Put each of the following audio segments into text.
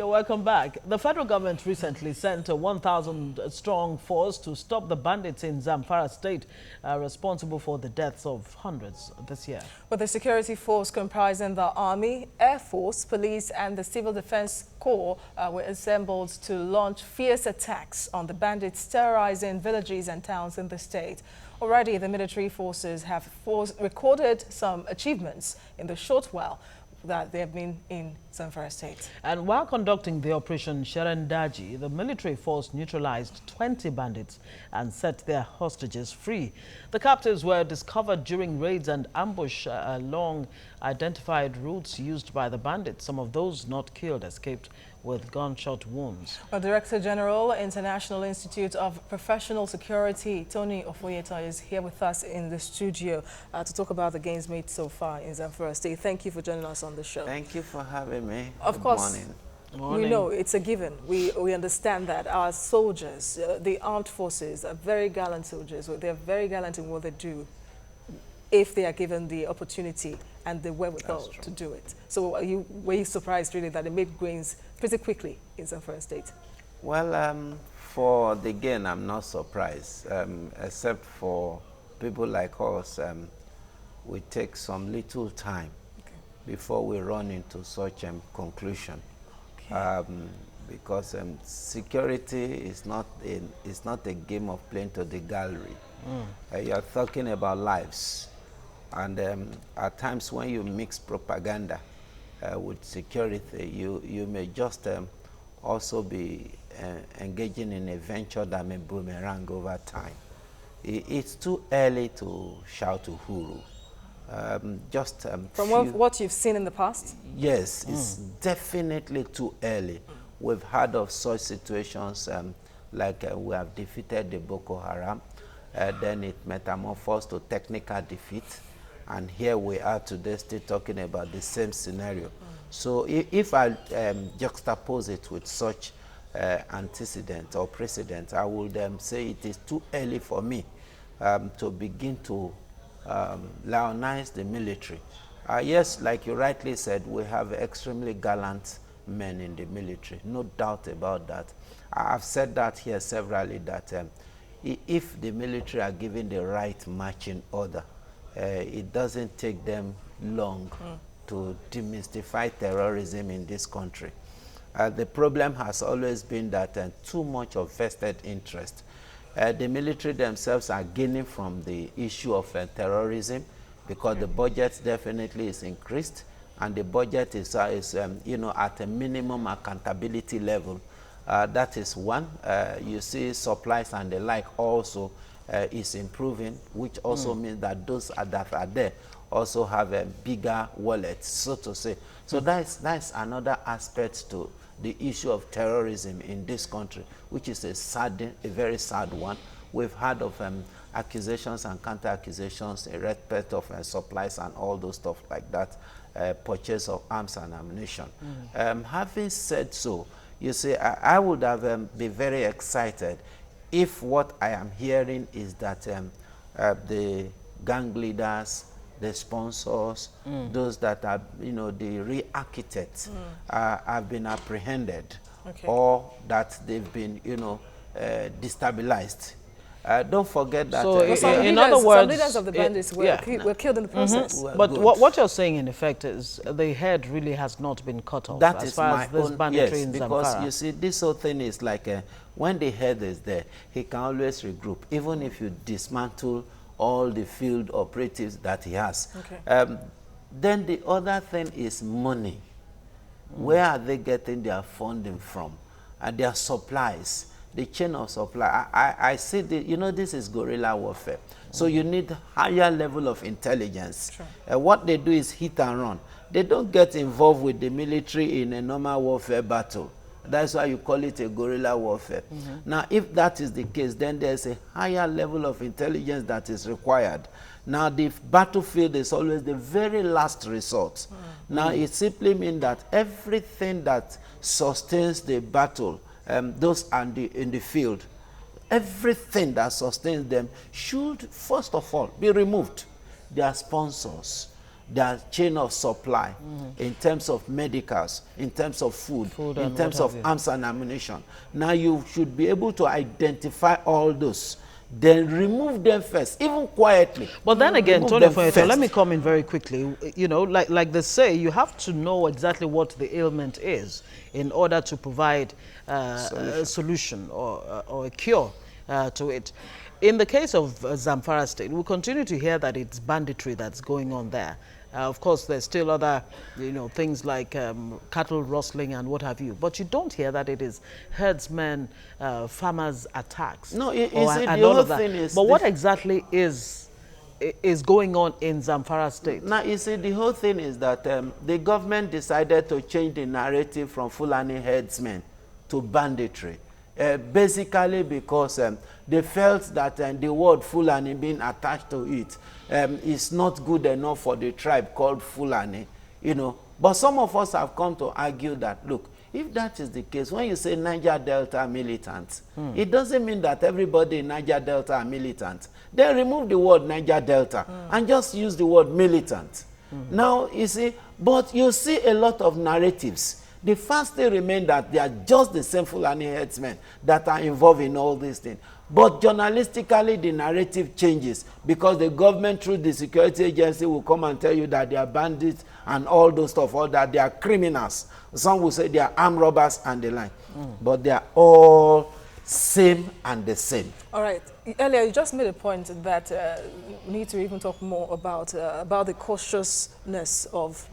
You're welcome back. The federal government recently sent a 1,000-strong force to stop the bandits in Zamfara state, responsible for the deaths of hundreds this year. With the security force comprising the Army, Air Force, Police and the Civil Defense Corps were assembled to launch fierce attacks on the bandits terrorizing villages and towns in the state. Already, the military forces have recorded some achievements in the short while that they have been in Zamfara state. And while conducting the Operation Sherendaji, the military force neutralized 20 bandits and set their hostages free. The captives were discovered during raids and ambush along identified routes used by the bandits. Some of those not killed escaped with gunshot wounds. Well, Director General, International Institute of Professional Security, Tony Ofoyeta, is here with us in the studio to talk about the gains made so far in Zamfara State. Thank you for joining us on the show. Thank you for having me. Of Good course, morning. we know it's a given. We understand that our soldiers, the armed forces, are very gallant soldiers. They're very gallant in what they do if they are given the opportunity and the wherewithal to do it. So were you surprised really that they made gains pretty quickly in Zamfara State? Well, for the gain, I'm not surprised, except for people like us, we take some little time before we run into such conclusion. Because security is not a game of playing to the gallery. You're talking about lives. And at times when you mix propaganda with security, you may just also be engaging in a venture that may boomerang over time. It's too early to shout to huru. From what you've seen in the past? Yes, it's definitely too early. We've heard of such situations like we have defeated the Boko Haram, then it metamorphosed to technical defeat. And here we are today still talking about the same scenario. So if I juxtapose it with such antecedent or precedent, I would say it is too early for me to begin to lionize the military. Yes, like you rightly said, we have extremely gallant men in the military, no doubt about that. I've said that here severally, that if the military are given the right marching order, it doesn't take them long to demystify terrorism in this country. The problem has always been that too much of vested interest. The military themselves are gaining from the issue of terrorism because the budget definitely is increased, and the budget is at a minimum accountability level. That is one. You see supplies and the like also is improving, which also means that those that are there also have a bigger wallet, so to say. So that's another aspect to the issue of terrorism in this country, which is a very sad one. We've heard of accusations and counter-accusations in respect of supplies and all those stuff like that, purchase of arms and ammunition. Having said so, you see, I would have been very excited if what I am hearing is that the gang leaders, the sponsors, those that are, the real architects have been apprehended, or that they've been, destabilized. Don't forget that. So in other words, some leaders of the bandits were killed in the process. But what you're saying, in effect, is the head really has not been cut off. That as is far my as this own, banditry yes, in because Zamfara. you see, this whole thing is like when the head is there, he can always regroup, even if you dismantle all the field operatives that he has. Then the other thing is money. Where are they getting their funding from? And their supplies, the chain of supply. I see, this is guerrilla warfare. So you need higher level of intelligence. What they do is hit and run. They don't get involved with the military in a normal warfare battle. That's why you call it a guerrilla warfare. Now, if that is the case, then there's a higher level of intelligence that is required. Now, the battlefield is always the very last resort. Now, it simply means that everything that sustains the battle, those are in the field, everything that sustains them should, first of all, be removed. Their sponsors, their chain of supply in terms of medicals, in terms of food in terms of arms and ammunition. Now you should be able to identify all those, then remove them first, even quietly. But then again, Tony, let me come in very quickly. You know, like they say, you have to know exactly what the ailment is in order to provide a solution or a cure to it. In the case of Zamfara State, we continue to hear that it's banditry that's going on there. Of course, there's still other, things like cattle rustling and what have you. But you don't hear that it is herdsmen, farmers' attacks. No, the whole thing is. But what exactly is going on in Zamfara State? Now, you see, the whole thing is that the government decided to change the narrative from Fulani herdsmen to banditry. Basically because they felt that the word Fulani being attached to it is not good enough for the tribe called Fulani, But some of us have come to argue that, look, if that is the case, when you say Niger Delta militants, it doesn't mean that everybody in Niger Delta are militants. Then remove the word Niger Delta and just use the word militant. Now, you see, but you see a lot of narratives. The fact still remains that they are just the same Fulani herdsmen that are involved in all these things. But journalistically, the narrative changes because the government, through the security agency, will come and tell you that they are bandits and all those stuff, or that they are criminals. Some will say they are armed robbers and the like. But they are all same and the same. All right. Earlier, you just made a point that we need to even talk more about the cautiousness of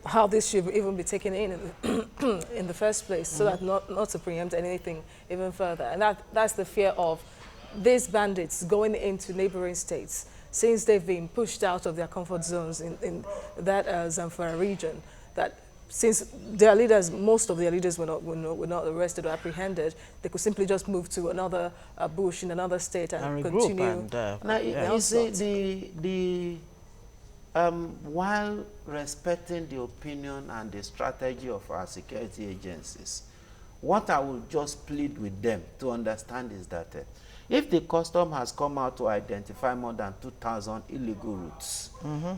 how this should even be taken in the first place, so that not to preempt anything even further. And that's the fear of these bandits going into neighboring states, since they've been pushed out of their comfort zones in that Zamfara region, that since their leaders, most of their leaders were not arrested or apprehended, they could simply just move to another bush in another state and continue. Now, you see, while respecting the opinion and the strategy of our security agencies, what I will just plead with them to understand is that if the custom has come out to identify more than 2,000 illegal routes,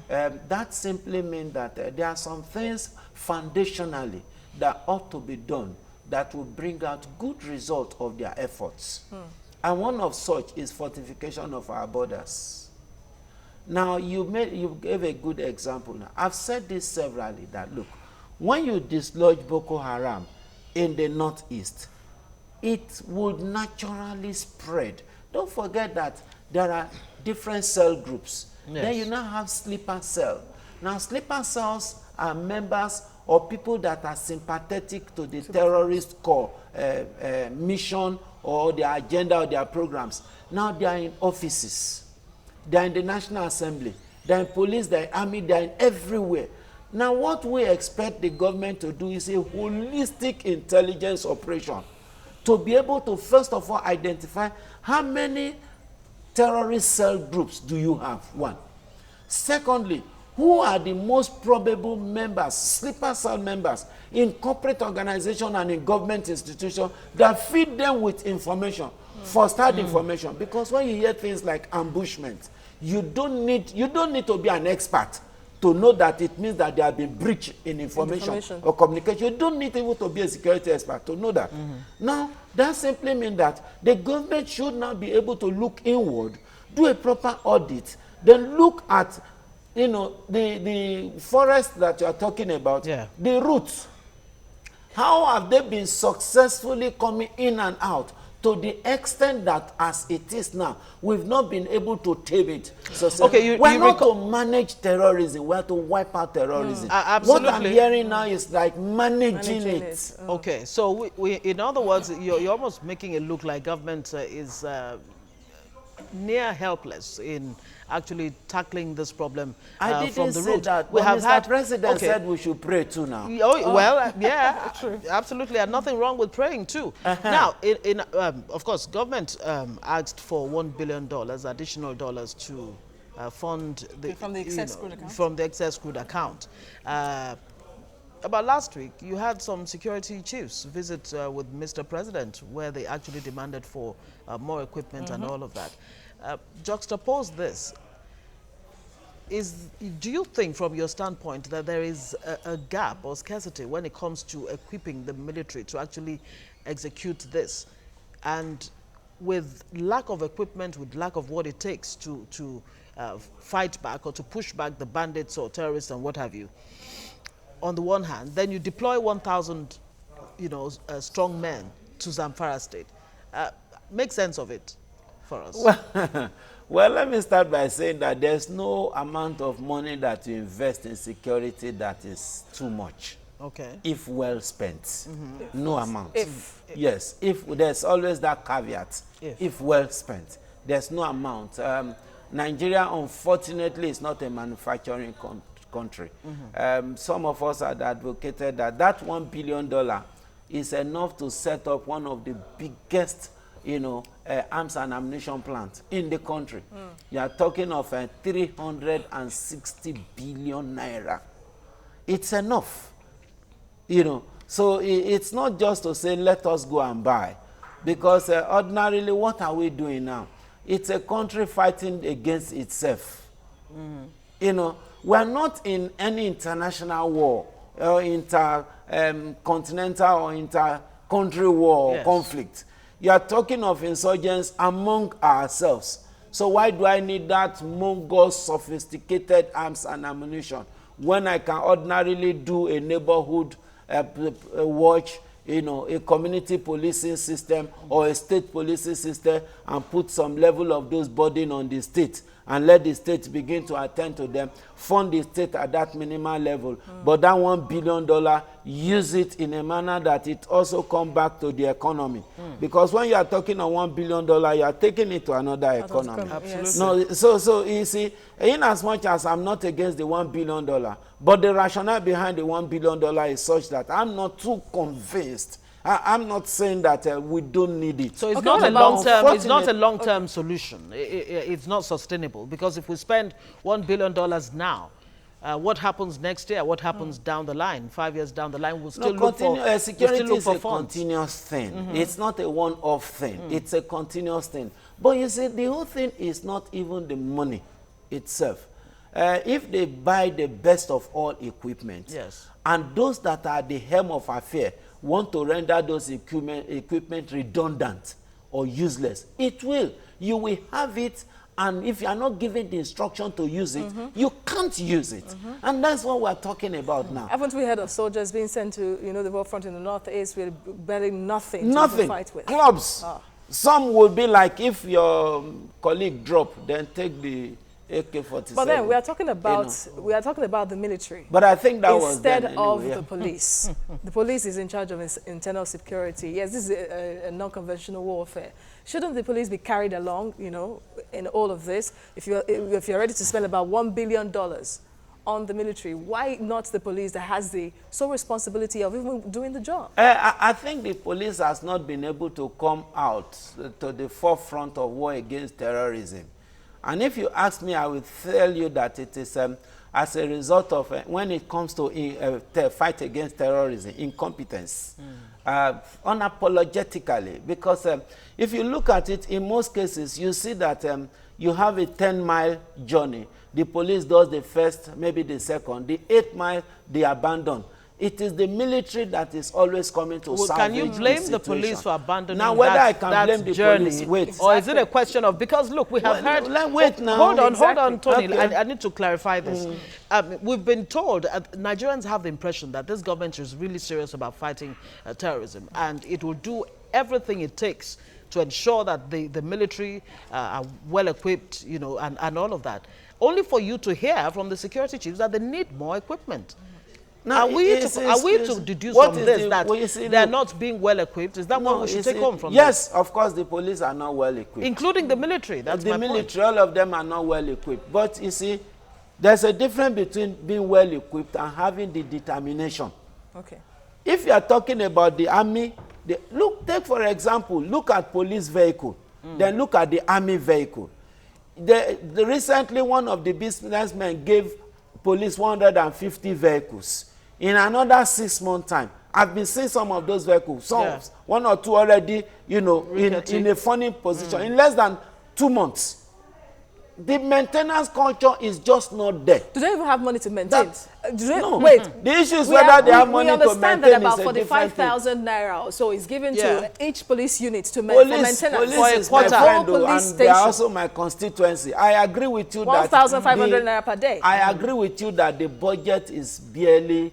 that simply means that there are some things foundationally that ought to be done that will bring out good result of their efforts. And one of such is fortification of our borders. Now, you gave a good example. Now, I've said this severally, that look, when you dislodge Boko Haram in the northeast, it would naturally spread. Don't forget that there are different cell groups. Yes. Then you now have sleeper cell. Now, sleeper cells are members or people that are sympathetic to the terrorist core mission or their agenda or their programs. Now they are in offices. They are in the National Assembly. They are in police, they are in army, they are in everywhere. Now what we expect the government to do is a holistic intelligence operation to be able to first of all identify how many terrorist cell groups do you have, one. Secondly, who are the most probable members, sleeper cell members in corporate organization and in government institutions that feed them with information, first-hand information. Because when you hear things like ambushment, you don't need to be an expert to know that it means that there have been breach in information or communication. You don't need even to be a security expert to know that. Now, that simply means that the government should now be able to look inward, do a proper audit, then look at the forest that you are talking about, the roots. How have they been successfully coming in and out to the extent that as it is now, we've not been able to tame it. Okay, we're not to manage terrorism, we're to wipe out terrorism. Absolutely. What I'm hearing now is like managing it. Okay, so we in other words, you're almost making it look like government is near helpless in actually tackling this problem I didn't from the say root. that. We have Mr. had President said we should pray too now. Well, yeah, absolutely, and nothing wrong with praying too. Now, of course, government asked for $1 billion additional dollars to fund from the excess crude account. From the excess crude account. About last week, you had some security chiefs visit with Mr. President, where they actually demanded for more equipment and all of that. Juxtapose this. do you think, from your standpoint, that there is a gap or scarcity when it comes to equipping the military to actually execute this? And with lack of equipment, with lack of what it takes to fight back or to push back the bandits or terrorists and what have you, on the one hand, then you deploy 1,000, strong men to Zamfara State. Make sense of it for us. Well, let me start by saying that there's no amount of money that you invest in security that is too much. Okay. If well spent. No amount. Yes, if there's always that caveat. If well spent. There's no amount. Nigeria, unfortunately, is not a manufacturing country. Some of us had advocated that $1 billion is enough to set up one of the biggest arms and ammunition plants in the country. You are talking of 360 billion naira. It's enough. So it's not just to say, let us go and buy. Because ordinarily, what are we doing now? It's a country fighting against itself. We're not in any international war, or intercontinental or inter-country war or conflict. You are talking of insurgents among ourselves. So why do I need that Mongol sophisticated arms and ammunition when I can ordinarily do a neighborhood watch, a community policing system or a state policing system, and put some level of those burden on the state and let the state begin to attend to them, fund the state at that minimal level. But that $1 billion, use it in a manner that it also come back to the economy. Because when you are talking on $1 billion, you are taking it to another economy. Absolutely. No, so you see, in as much as I'm not against the $1 billion, but the rationale behind the $1 billion is such that I'm not too convinced. I'm not saying that we don't need it. So it's not a long-term. It's not a long-term solution. It's not sustainable, because if we spend $1 billion now, what happens next year? What happens down the line? 5 years down the line, we'll still look for security is a continuous thing. It's not a one-off thing. It's a continuous thing. But you see, the whole thing is not even the money itself. If they buy the best of all equipment, and those that are the helm of affair want to render those equipment redundant or useless, it will. You will have it, and if you are not given the instruction to use it, you can't use it. And that's what we're talking about now. Haven't we heard of soldiers being sent to, the war front in the northeast with barely nothing to fight with? Clubs. Some will be like, if your colleague drop, then take the AK-47. But then we are talking about the military. But I think that was instead of the police. The police is in charge of internal security. Yes, this is a non-conventional warfare. Shouldn't the police be carried along, in all of this? If you're ready to spend about $1 billion on the military, why not the police that has the sole responsibility of even doing the job? I think the police has not been able to come out to the forefront of war against terrorism. And if you ask me, I will tell you that it is as a result of, when it comes to fight against terrorism, incompetence, unapologetically. Because if you look at it, in most cases, you see that you have a 10-mile journey. The police does the first, maybe the second. The 8th mile, they abandon. It is the military that is always coming to salvage. Can you blame the police for abandoning now, whether I can blame the police, wait. Exactly. Or is it a question of, because look, we have heard... Wait now. Hold on, Tony. Okay. I need to clarify this. We've been told, Nigerians have the impression that this government is really serious about fighting terrorism, and it will do everything it takes to ensure that the military are well equipped, and all of that. Only for you to hear from the security chiefs that they need more equipment. Now, are we to deduce from this that they're not being well equipped? Is that what we should take home from this? Yes, of course, the police are not well equipped. Including the military, that's my point. The military, all of them are not well equipped. But you see, there's a difference between being well equipped and having the determination. Okay. If you are talking about the army, take for example, look at police vehicle, then look at the army vehicle. Recently, one of the businessmen gave police 150 vehicles. In another 6 months' time, I've been seeing some of those vehicles, one or two already, in a funny position, in less than 2 months. the maintenance culture is just not there. Do they even have money to maintain? No. Wait. The issue is whether they have money to understand maintain. that about is a different thing. 45,000 naira or so is given to each police unit to Police maintenance. is my friend, though, and station. they are also my constituency. I agree with you that 1,500 naira per day. I agree with you that the budget is barely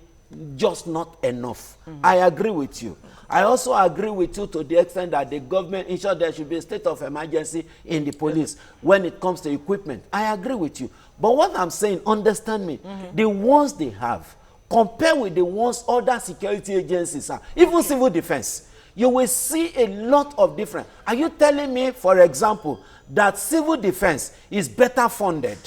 just not enough. I agree with you. I also agree with you to the extent that the government ensures there should be a state of emergency in the police when it comes to equipment. I agree with you. But what I'm saying, understand me, the ones they have, compared with the ones other security agencies are, even civil defense, you will see a lot of difference. Are you telling me, for example, that civil defense is better funded?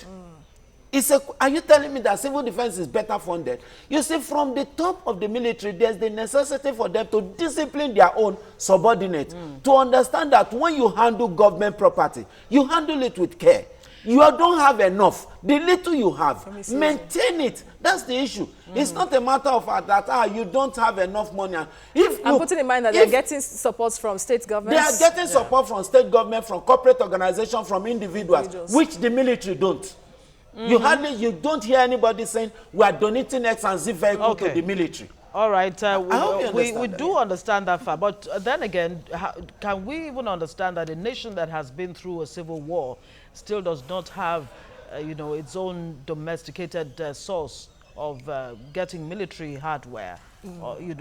Are you telling me that civil defense is better funded? You see, from the top of the military, there's the necessity for them to discipline their own subordinates, to understand that when you handle government property, you handle it with care. You don't have enough. The little you have, maintain it. That's the issue. It's not a matter of that you don't have enough money. I'm putting in mind that they're getting support from state governments. They are getting support from state government, from corporate organizations, from individuals, which the military don't. You don't hear anybody saying we are donating X and Z vehicle to the military. All right, we do understand that far, but then again, can we even understand that a nation that has been through a civil war still does not have, its own domesticated source of getting military hardware? We've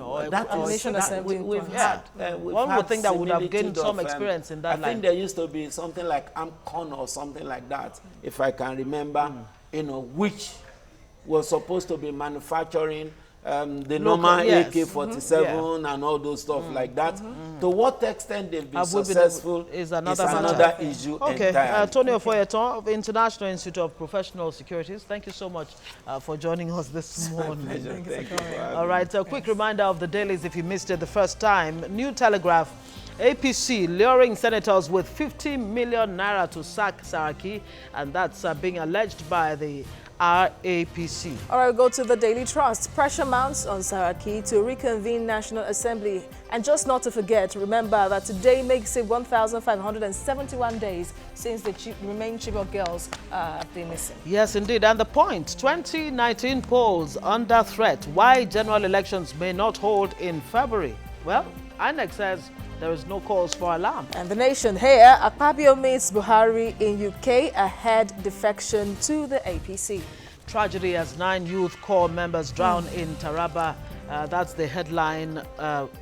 had. One would think that would have gained some experience in that line. I think there used to be something like Amcon or something like that, if I can remember, which was supposed to be manufacturing the normal AK-47 and all those stuff like that. To what extent they've been successful is another issue entirely. Tony Ofoyeton of International Institute of Professional Securities, thank you so much for joining us this morning. Thank you. All right, a quick reminder of the dailies if you missed it the first time. New Telegraph. APC luring senators with 50 million naira to sack Saraki, and that's being alleged by the RAPC. All right, we'll go to the Daily Trust. Pressure mounts on Saraki to reconvene National Assembly. And just not to forget, remember that today makes it 1,571 days since the remaining Chibok girls have been missing. Yes, indeed. And the point, 2019 polls under threat. Why general elections may not hold in February? Well, INEC says there is no cause for alarm. And the Nation here, Akpabio meets Buhari in UK ahead defection to the APC. Tragedy as 9 youth corps members drown in Taraba. That's the headline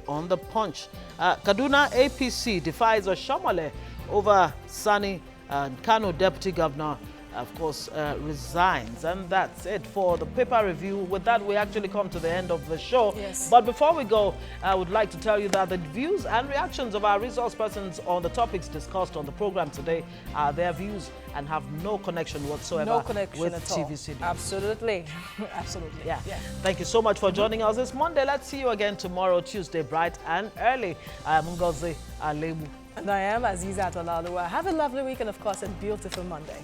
on the Punch. Kaduna APC defies Oshomole over Sani, and Kano deputy governor, of course, resigns. And that's it for the paper review. With that, we actually come to the end of the show. Yes. But before we go, I would like to tell you that the views and reactions of our resource persons on the topics discussed on the program today are their views and have no connection whatsoever with TVC News. Absolutely. Absolutely. Yeah. Thank you so much for joining us this Monday. Let's see you again tomorrow, Tuesday, bright and early. I am Ngozi Alemu. And I am Aziza Atolaluwa. Have a lovely week and, of course, a beautiful Monday.